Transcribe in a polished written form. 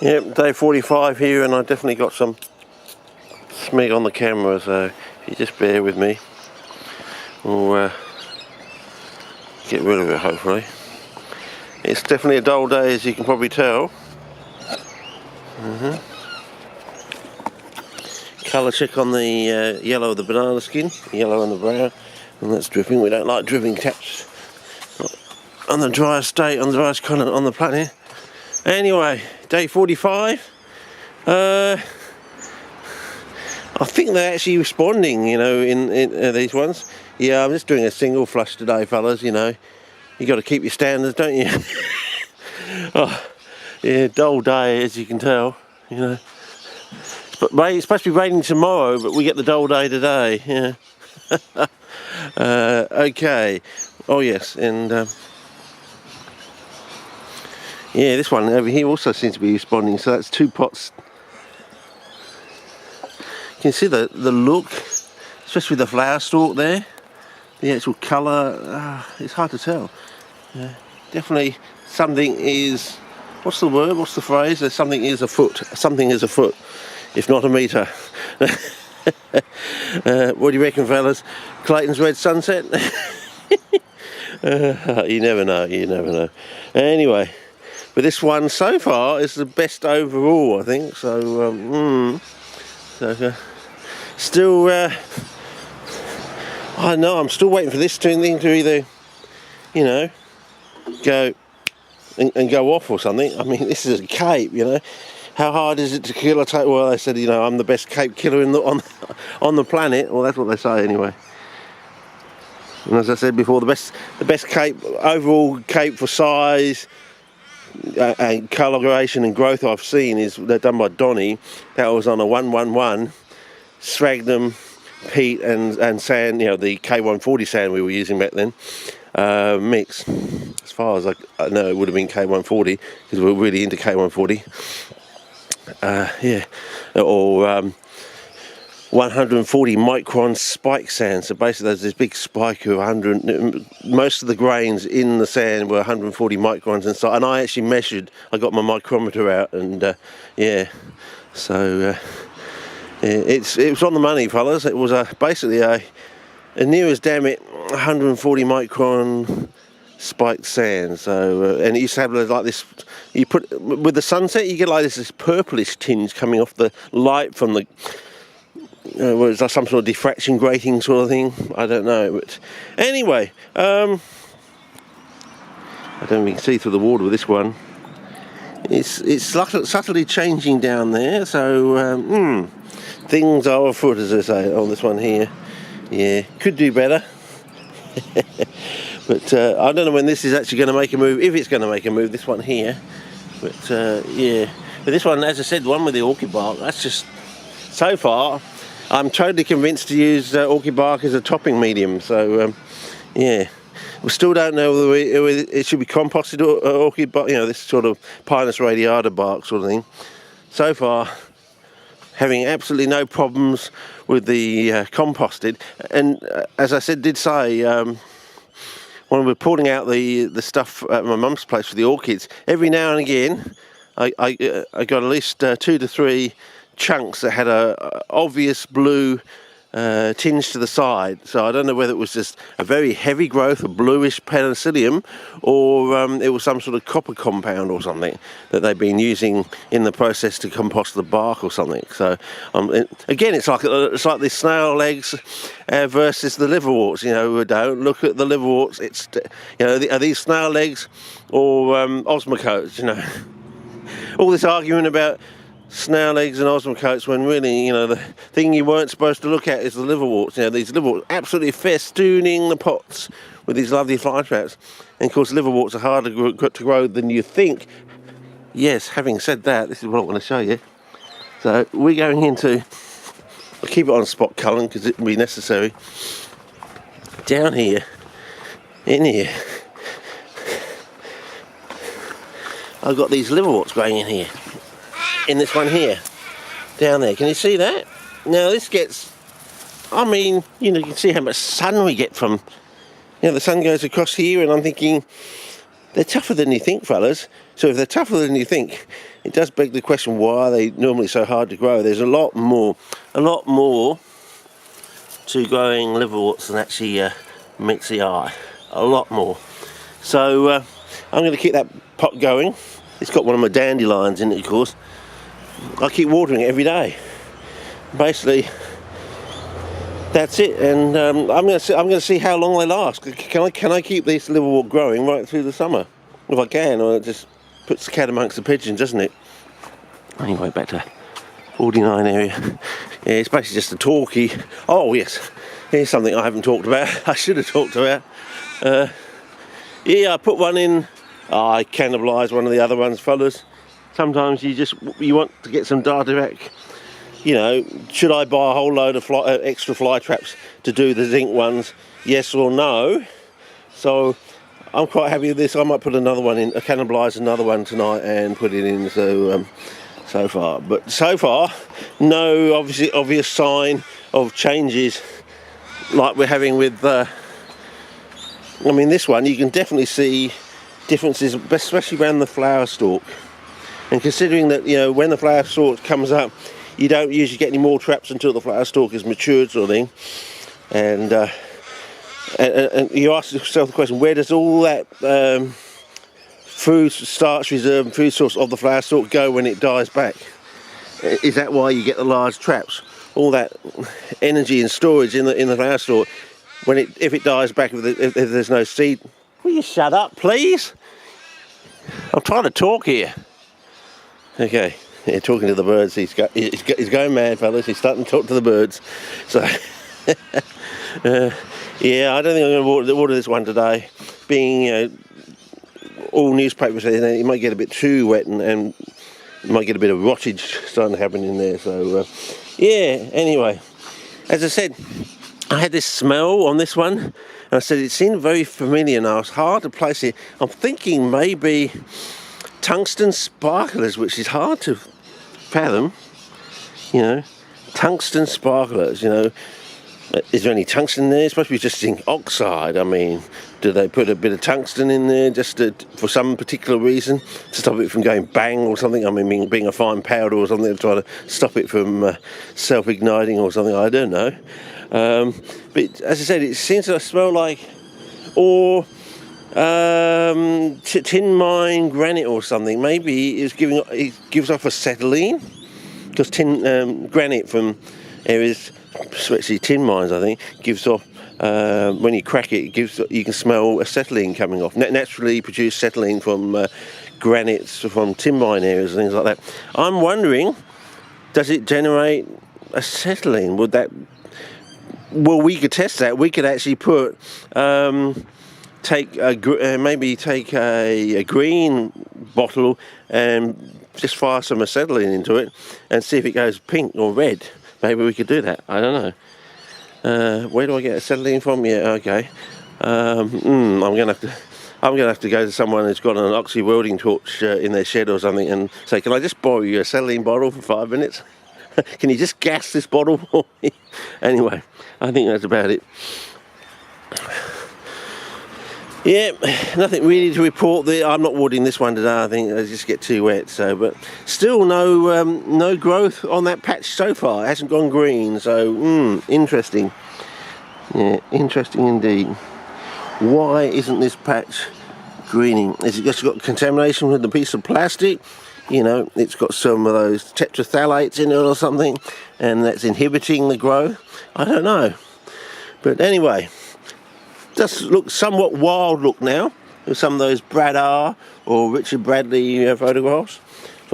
Yep, day 45 here, and I definitely got some smeg on the camera, so if you just bear with me, we'll get rid of it hopefully. It's definitely a dull day, as you can probably tell. Colour check on the yellow of the banana skin, yellow on the brown, and that's dripping. We don't like dripping taps on the driest state, on the driest continent on the planet. Anyway, day 45. I think they're actually responding, you know, in these ones. Yeah, I'm just doing a single flush today, fellas, you know. You got to keep your standards, don't you? Oh, yeah, dull day, as you can tell, you know. But it's supposed to be raining tomorrow, but we get the dull day today, yeah. Okay. Oh, yes, and... yeah, this one over here also seems to be responding, so that's 2 pots. You can see the look, especially with the flower stalk there. The actual colour, it's hard to tell. Yeah, definitely something is, what's the word, what's the phrase? There's something is afoot, something is afoot, if not a metre. What do you reckon, fellas? Clayton's Red Sunset? You never know, you never know. Anyway. But this one so far is the best overall, I think. So, still, I know I'm still waiting for this thing to either, you know, go and go off or something. I mean, this is a cape, you know. How hard is it to kill a tape? Well, they said, you know, I'm the best cape killer on the planet. Well, that's what they say anyway. And as I said before, the best cape, overall cape for size. And coloration and growth I've seen is they're done by Donny. That was on a 111 sphagnum, peat and sand, you know, the K140 sand we were using back then, mix. As far as I know, it would have been K140 because we were really into K140. Yeah, or 140 micron spike sand. So basically there's this big spike of 100, most of the grains in the sand were 140 microns inside, and I actually measured, I got my micrometer out, and yeah, so it was on the money, fellas. It was basically a near as damn it 140 micron spiked sand. So and it used to have like this, you put with the sunset you get like this purplish tinge coming off the light from the was that some sort of diffraction grating sort of thing? I don't know, but anyway, I don't think you can see through the water with this one. It's subtly changing down there, so things are afoot, as I say, on this one here. Yeah, could do better. But I don't know when this is actually going to make a move, if it's going to make a move, this one here. But yeah, but this one, as I said, the one with the orchid bark, that's just, so far, I'm totally convinced to use orchid bark as a topping medium, so yeah. We still don't know whether it should be composted or orchid bark, you know, this sort of Pinus radiata bark sort of thing. So far, having absolutely no problems with the composted, and as I said, did say, when we're pulling out the stuff at my mum's place for the orchids, every now and again, I got at least 2 to 3 chunks that had a obvious blue tinge to the side. So I don't know whether it was just a very heavy growth of bluish penicillium, or it was some sort of copper compound or something that they've been using in the process to compost the bark or something. So again, it's like the snail legs versus the liverworts. You know, don't look at the liverworts. It's, you know, are these snail legs or osmocotes? You know, all this argument about snail eggs and osmocotes, when really, you know, the thing you weren't supposed to look at is the liverworts. You know, these liverworts absolutely festooning the pots with these lovely fly traps. And of course, liverworts are harder to grow than you think. Yes, having said that, this is what I want to show you. So we're going into, I'll keep it on spot, Cullen, because it will be necessary. Down here, in here, I've got these liverworts growing in here. In this one here, down there. Can you see that? Now this gets, I mean, you know, you can see how much sun we get from, you know, the sun goes across here, and I'm thinking, they're tougher than you think, fellas. So if they're tougher than you think, it does beg the question, why are they normally so hard to grow? There's a lot more to growing liverworts than actually meets the eye. A lot more. So I'm going to keep that pot going. It's got one of my dandelions in it, of course. I keep watering it every day. Basically, that's it. And I'm going to see how long they last. Can I keep this liverwort growing right through the summer? If I can, or it just puts the cat amongst the pigeons, doesn't it? Anyway, back to 49 area. Yeah, it's basically just a talkie. Oh yes, here's something I haven't talked about. I should have talked about. Yeah, I put one in. I cannibalised one of the other ones, fellas. Sometimes you want to get some data back. You know, should I buy a whole load of extra fly traps to do the zinc ones? Yes or no? So I'm quite happy with this. I might put another one in, cannibalise another one tonight and put it in. So far, but so far, no obvious sign of changes like we're having with. I mean, this one you can definitely see differences, especially around the flower stalk. And considering that, you know, when the flower stalk comes up, you don't usually get any more traps until the flower stalk is matured, sort of thing. And you ask yourself the question: where does all that food starch reserve and food source of the flower stalk go when it dies back? Is that why you get the large traps? All that energy and storage in the flower stalk, if it dies back, if there's no seed. Will you shut up, please? I'm trying to talk here. Okay, yeah, talking to the birds. He's going mad, fellas. He's starting to talk to the birds. So yeah, I don't think I'm going to water this one today. Being, you know, all newspapers say it might get a bit too wet and you might get a bit of rottage starting to happen in there. So yeah, anyway, as I said, I had this smell on this one and I said it seemed very familiar and I was hard to place it. I'm thinking maybe tungsten sparklers, which is hard to fathom, you know. Tungsten sparklers, you know. Is there any tungsten there? It's supposed to be just zinc oxide. I mean, do they put a bit of tungsten in there just for some particular reason? To stop it from going bang or something? I mean, being a fine powder or something, to try to stop it from self-igniting or something, I don't know. But as I said, it seems to smell like, or tin mine granite or something. Maybe it gives off acetylene, because granite from areas, especially tin mines, I think, gives off, when you crack it, you can smell acetylene coming off. Naturally produced acetylene from granites from tin mine areas and things like that. I'm wondering, does it generate acetylene? Well, we could test that. We could actually put, take a green bottle and just fire some acetylene into it and see if it goes pink or red. Maybe we could do that. I don't know. Where do I get acetylene from? Yeah, okay. I'm gonna have to go to someone who's got an oxy welding torch in their shed or something and say, can I just borrow you a acetylene bottle for 5 minutes? Can you just gas this bottle for me? Anyway, I think that's about it. Yeah, nothing really to report there. I'm not watering this one today. I think they just get too wet. So, but still no growth on that patch so far. It hasn't gone green. So, interesting. Yeah, interesting indeed. Why isn't this patch greening? Is it just got contamination with the piece of plastic? You know, it's got some of those tetraphthalates in it or something, and that's inhibiting the growth. I don't know. But anyway, does look somewhat wild look now with some of those Brad R or Richard Bradley photographs.